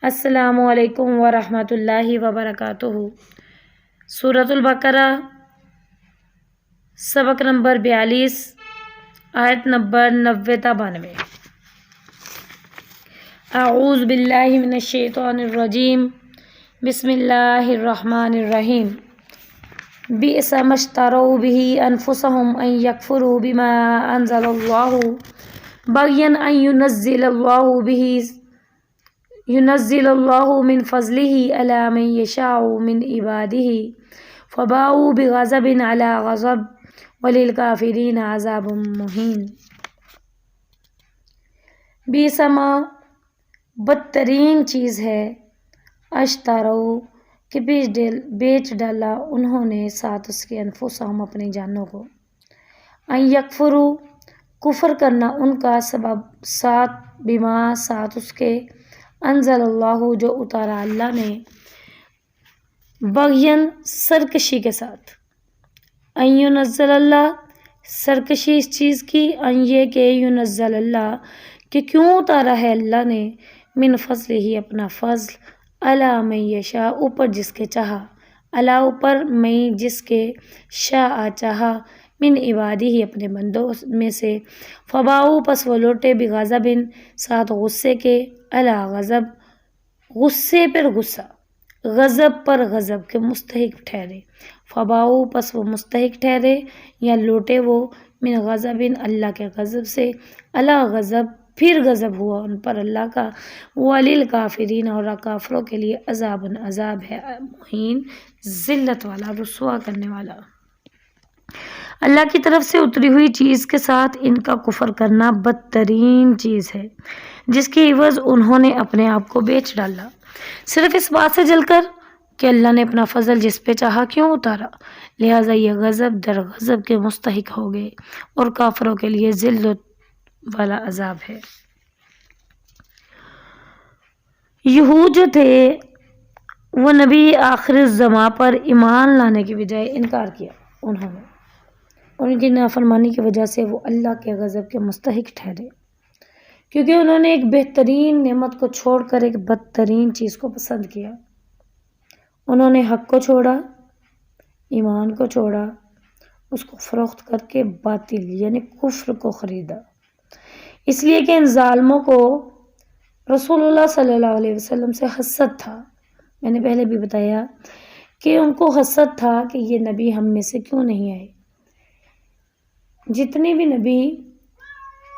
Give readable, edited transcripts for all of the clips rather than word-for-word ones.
السلام علیکم ورحمۃ اللہ وبرکاتہ۔ سورۃ البقرہ سبق نمبر 42 آیت نمبر 90 تا 92۔ اعوذ باللہ من الشیطان الرجیم، بسم اللہ الرحمن الرحیم۔ بئس ما اشتروا به انفسهم ان یکفروا بما انزل اللہ بغیا ان ينزل اللہ من فضلہ علی من یشاء من عبادہ فباؤوا بغضب علی غضب وللکافرین عذاب مہین۔ بئس ما بدترین چیز ہے، اشتروا کہ بیچ ڈالا انہوں نے ساتھ اس کے انفسہم اپنی جانوں کو، ان یکفروا کفر کرنا ان کا سبب، ساتھ بما ساتھ اس کے، انزل اللہ جو اتارا اللہ نے، بغین سرکشی کے ساتھ، ان ینزل اللہ سرکشی اس چیز کی، ان یہ کہ ینزل اللہ کہ کیوں اتارا ہے اللہ نے، من فضلہ ہی اپنا فضل، علی من یشاء اوپر جس کے چاہا، علی اوپر من جس کے، شاء چاہا، من عبادی ہی اپنے بندوں میں سے، فباؤ پس وہ لوٹے، بغضب ساتھ غصے کے، علی غضب غصے پر غصہ، غضب پر غضب کے مستحق ٹھہرے، فباؤ پس وہ مستحق ٹھہرے یا لوٹے وہ، من غضب اللہ کے غضب سے، علی غضب پھر غضب ہوا ان پر اللہ کا، وللکافرین اور کافروں کے لیے عذاب عذاب ہے، مہین ذلت والا، رسوا کرنے والا۔ اللہ کی طرف سے اتری ہوئی چیز کے ساتھ ان کا کفر کرنا بدترین چیز ہے، جس کی عوض انہوں نے اپنے آپ کو بیچ ڈالا، صرف اس بات سے جل کر کہ اللہ نے اپنا فضل جس پہ چاہا کیوں اتارا، لہٰذا یہ غضب در غضب کے مستحق ہو گئے اور کافروں کے لیے ذلت والا عذاب ہے۔ یہود جو تھے وہ نبی آخر الزماں پر ایمان لانے کی بجائے انکار کیا، انہوں نے ان کی نافرمانی کی وجہ سے وہ اللہ کے غضب کے مستحق ٹھہرے، کیونکہ انہوں نے ایک بہترین نعمت کو چھوڑ کر ایک بدترین چیز کو پسند کیا۔ انہوں نے حق کو چھوڑا، ایمان کو چھوڑا، اس کو فروخت کر کے باطل یعنی کفر کو خریدا، اس لیے کہ ان ظالموں کو رسول اللہ صلی اللہ علیہ وسلم سے حسد تھا۔ میں نے پہلے بھی بتایا کہ ان کو حسد تھا کہ یہ نبی ہم میں سے کیوں نہیں آئے۔ جتنے بھی نبی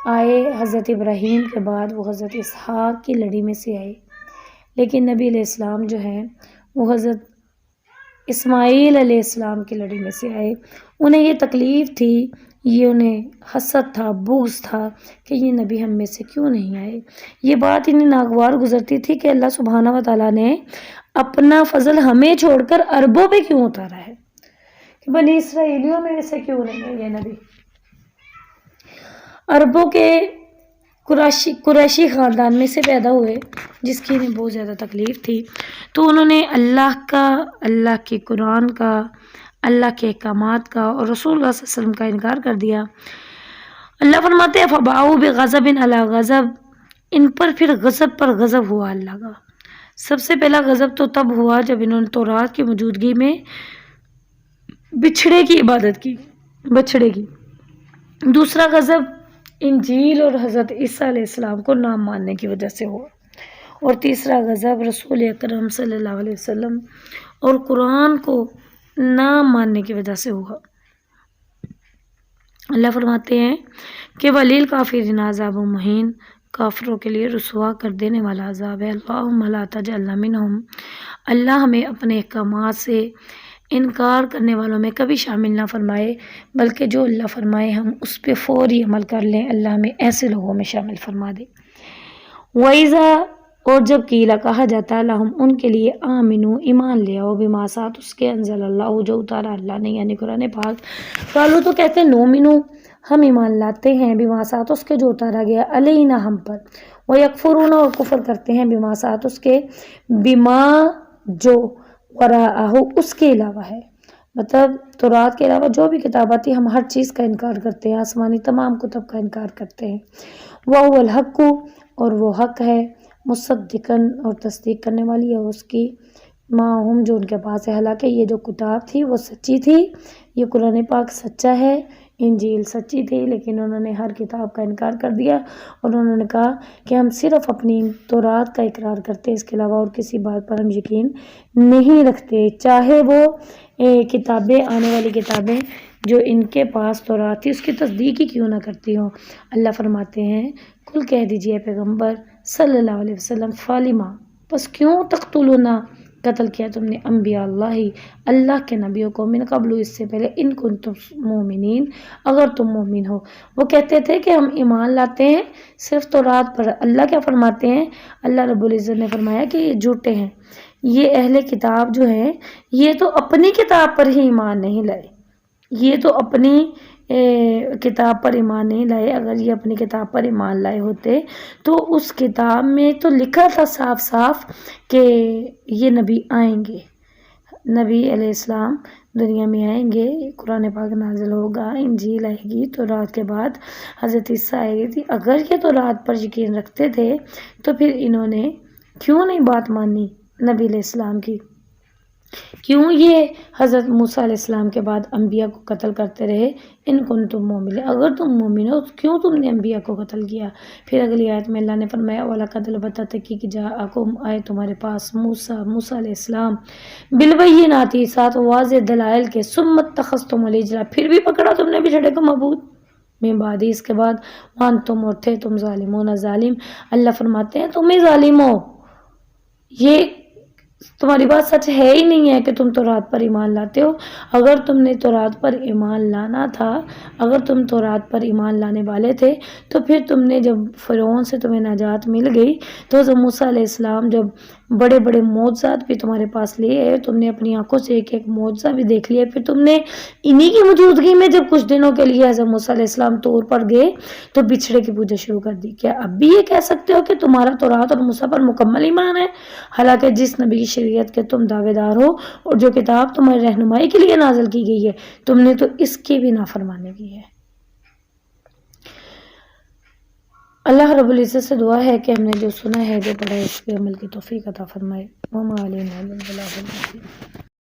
آئے حضرت ابراہیم کے بعد وہ حضرت اسحاق کی لڑی میں سے آئے، لیکن نبی علیہ السلام جو ہیں وہ حضرت اسماعیل علیہ السلام کی لڑی میں سے آئے۔ انہیں یہ تکلیف تھی، یہ انہیں حسد تھا، بغض تھا کہ یہ نبی ہم میں سے کیوں نہیں آئے۔ یہ بات انہیں ناگوار گزرتی تھی کہ اللہ سبحانہ و تعالیٰ نے اپنا فضل ہمیں چھوڑ کر عربوں پہ کیوں اتارا ہے، کہ بنی اسرائیلیوں میں سے کیوں نہیں ہے یہ نبی۔ عربوں کے قریشی خاندان میں سے پیدا ہوئے، جس کی انہیں بہت زیادہ تکلیف تھی، تو انہوں نے اللہ کا، اللہ کے قرآن کا، اللہ کے احکامات کا اور رسول اللہ صلی اللہ علیہ وسلم کا انکار کر دیا۔ اللہ فرماتے ہیں فباؤوا بغضب علی غضب، ان پر پھر غضب پر غضب ہوا اللہ کا۔ سب سے پہلا غضب تو تب ہوا جب انہوں نے تورات کی موجودگی میں بچھڑے کی عبادت کی، بچھڑے کی۔ دوسرا غضب انجیل اور حضرت عیسیٰ علیہ السلام کو نہ ماننے کی وجہ سے ہوا، اور تیسرا غضب رسول اکرم صلی اللہ علیہ وسلم اور قرآن کو نہ ماننے کی وجہ سے ہوا۔ اللہ فرماتے ہیں کہ وَلِلْکَافِرِینَ عَذَابٌ مُہِینٌ، کافروں کے لیے رسوا کر دینے والا عذاب ہے۔ اللہم لا تجعلنا منہم، اللہ ہمیں اپنے احکامات سے انکار کرنے والوں میں کبھی شامل نہ فرمائے، بلکہ جو اللہ فرمائے ہم اس پہ فوری عمل کر لیں، اللہ ہمیں ایسے لوگوں میں شامل فرما دے۔ وَإِذَا اور جب قیلا کہا جاتا ہے لہم ان کے لیے، آمنو ایمان لے آؤ، بما ساتھ اس کے، انزل اللہ جو اتارا اللہ نے یعنی قرآن پاک، قالو تو کہتے ہیں نومنو ہم ایمان لاتے ہیں، بما ساتھ اس کے جو اتارا گیا، علینا ہم پر، ویکفرون اور کفر کرتے ہیں، بما ساتھ اس کے، بما جو وراءہ اس کے علاوہ ہے، مطلب تورات کے علاوہ جو بھی کتاب آتی ہے ہم ہر چیز کا انکار کرتے ہیں، آسمانی تمام کتب کا انکار کرتے ہیں۔ وَهُوَ الْحَقُّ اور وہ حق ہے، مصدقن اور تصدیق کرنے والی ہے اس کی، معہم جو ان کے پاس ہے، حالانکہ یہ جو کتاب تھی وہ سچی تھی، یہ قرآن پاک سچا ہے، انجیل سچی تھی، لیکن انہوں نے ہر کتاب کا انکار کر دیا اور انہوں نے کہا کہ ہم صرف اپنی تورات کا اقرار کرتے ہیں، اس کے علاوہ اور کسی بات پر ہم یقین نہیں رکھتے، چاہے وہ کتابیں، آنے والی کتابیں جو ان کے پاس تورات تھی اس کی تصدیق ہی کیوں نہ کرتی ہوں۔ اللہ فرماتے ہیں کل کہہ دیجئے پیغمبر صلی اللہ علیہ وسلم، فالما پس کیوں تقتلون قتل کیا تم نے انبیاء اللہ کے نبیوں کو، من قبل اس سے پہلے، ان کنتم مومنین اگر تم مومن ہو۔ وہ کہتے تھے کہ ہم ایمان لاتے ہیں صرف تورات پر۔ اللہ کیا فرماتے ہیں؟ اللہ رب العزت نے فرمایا کہ یہ جھوٹے ہیں، یہ اہل کتاب جو ہیں یہ تو اپنی کتاب پر ہی ایمان نہیں لائے، یہ تو اپنی کتاب پر ایمان نہیں لائے۔ اگر یہ اپنی کتاب پر ایمان لائے ہوتے تو اس کتاب میں تو لکھا تھا صاف صاف کہ یہ نبی آئیں گے، نبی علیہ السلام دنیا میں آئیں گے، قرآن پاک نازل ہوگا، انجیل آئے گی، تو رات کے بعد حضرت عیسیٰ آئے گی تھی۔ اگر یہ تو رات پر یقین رکھتے تھے تو پھر انہوں نے کیوں نہیں بات مانی نبی علیہ السلام کی؟ کیوں یہ حضرت موسیٰ علیہ السلام کے بعد انبیاء کو قتل کرتے رہے؟ ان کنتم مومن، اگر تم مومن ہو تو کیوں تم نے انبیاء کو قتل کیا؟ پھر اگلی آیت میں اللہ نے فرمایا وَلَقَدْ البتہ تحقیق جاءکم آئے تمہارے پاس موسیٰ علیہ السلام بالبینات ساتھ واضح دلائل کے، ثم اتخذتم العجل پھر بھی پکڑا تم نے بچھڑے کو معبود، من بعد اس کے بعد، وانتم اور تھے تم ظالمون ظالم۔ اللہ فرماتے ہیں تم ہی ظالم ہو، یہ تمہاری بات سچ ہے ہی نہیں ہے کہ تم تورات پر ایمان لاتے ہو۔ اگر تم نے تورات پر ایمان لانا تھا، اگر تم تورات پر ایمان لانے والے تھے تو پھر تم نے جب فرعون سے تمہیں نجات مل گئی تو حضرت موسیٰ علیہ السلام جب بڑے بڑے معجزات بھی تمہارے پاس لیے ہے، تم نے اپنی آنکھوں سے ایک ایک معجزہ بھی دیکھ لیا، پھر تم نے انہی کی موجودگی میں جب کچھ دنوں کے لیے حضرت موسیٰ علیہ السلام طور پر گئے تو بچھڑے کی پوجا شروع کر دی۔ کیا اب بھی یہ کہہ سکتے ہو کہ تمہارا تورات اور موسیٰ پر مکمل ایمان ہے، حالانکہ جس نبی کی شریعت کے تم دعوے دار ہو اور جو کتاب تمہاری رہنمائی کے لیے نازل کی گئی ہے تم نے تو اس کی بھی نافرمانی کی ہے۔ اللہ رب العزت سے دعا ہے کہ ہم نے جو سنا ہے، جو پڑھا ہے، اس پہ عمل کی توفیق عطا فرمائے۔ وما علینا الا البلاغ المبین۔